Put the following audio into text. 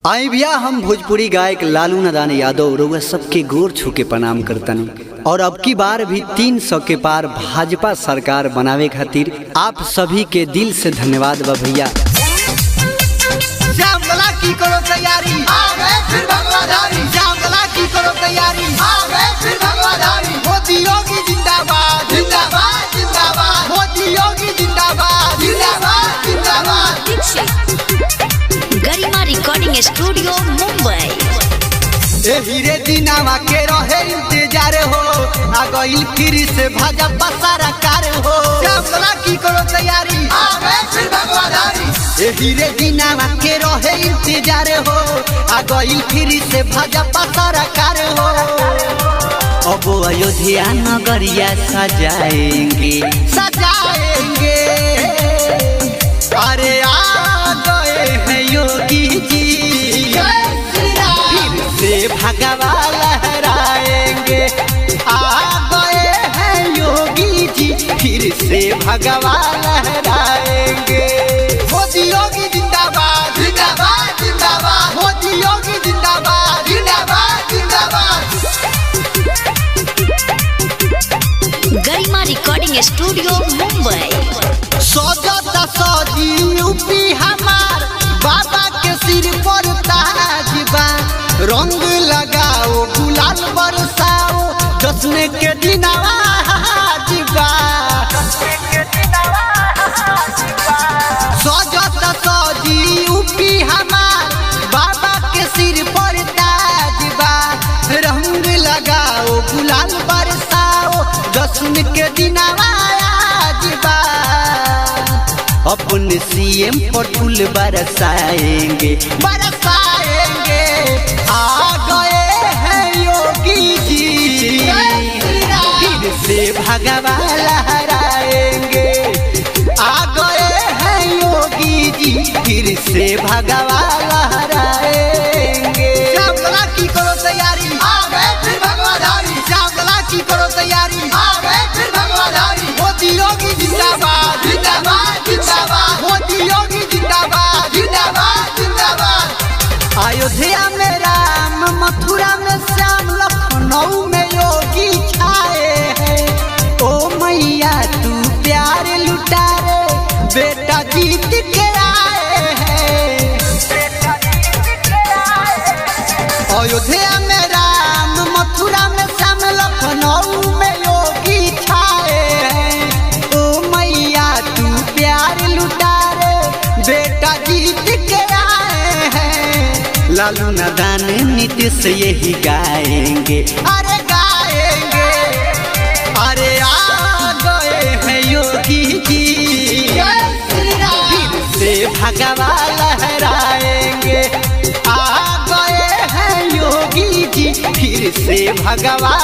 आई भैया हम भोजपुरी गायक लालू नादान यादव रउआ सबके गोर छू के प्रणाम करतनी और अब की बार भी 300 के पार भाजपा सरकार बनावे खातिर आप सभी के दिल से धन्यवाद बा भैया। श्यामला की करो तैयारी, आगे फिर भगवाधारी। श्यामला की करो तैयारी, आगे फिर भगवाधारी। मोदी योगी जिंदाबाद जिंदाबाद जिंदाबाद। मोदी योगी जिंदाबाद जिंदाबाद जिंदाबाद। गरिमा रिकॉर्डिंग स्टूडियो मुंबई। हीरे दिनावा के रहे इंतजार हो, आ गई फिर से भाजपा सरकार हो। श्यामला की करो तैयारी, आगे फिर भगवाधारी। हीरे दिनावा के रहे इंतजार हो, आ गई फिर से भाजपा सरकार हो। अब अयोध्या नगरिया सजाएंगे सजाएंगे। अरे आ गए हैं योगी जी, फिर से भगवा लहराएंगे। आ गए हैं योगी जी, फिर से भगवा लहराएंगे। मोदी योगी जिंदाबाद जिंदाबाद जिंदाबाद। मोदी योगी जिंदाबाद जिंदाबाद जिंदाबाद। गरिमा रिकॉर्डिंग स्टूडियो मुंबई। सजता सजी यूपी हमार, बाबा के सिर पर ताज बा। रंग लगाओ गुलाल बरसाओ, जश्न के दिनवा जीवा। सजता सजी यूपी हमार, बाबा के सिर पर ताज बा। रंग लगाओ गुलाल बरसाओ, जश्न के दिनवा जीवा। अपन सीएम पर फूल बरसाएंगे बरसाएंगे। आ गए हैं योगी जी, फिर से भगवा लहराएंगे। आ गए हैं योगी जी, फिर से भगवा लहराएंगे। श्यामला की करो तैयारी, आगे फिर भगवाधारी। श्यामला की करो तैयारी, आगे फिर भगवाधारी। मोदी योगी जिंदाबाद जिंदाबाद जिंदाबाद। मोदी योगी जिंदाबाद जिंदाबाद जिंदाबाद। अयोध्या में राम, मथुरा में श्याम, लखनऊ में योगी छाए हैं। ओ मैया तू प्यार लुटा रे, बेटा जीत के आए हैं। अयोध्या में राम, मथुरा में श्याम, लखनऊ में योगी छाए हैं। ओ मैया तू प्यार लुटा रे, बेटा जीत के आए हैं। लालू नादान नीतीश यही गाएंगे। अरे गाएंगे। अरे आ गए हैं योगी जी, फिर से भगवा लहराएंगे। आ गए हैं योगी जी, फिर से भगवा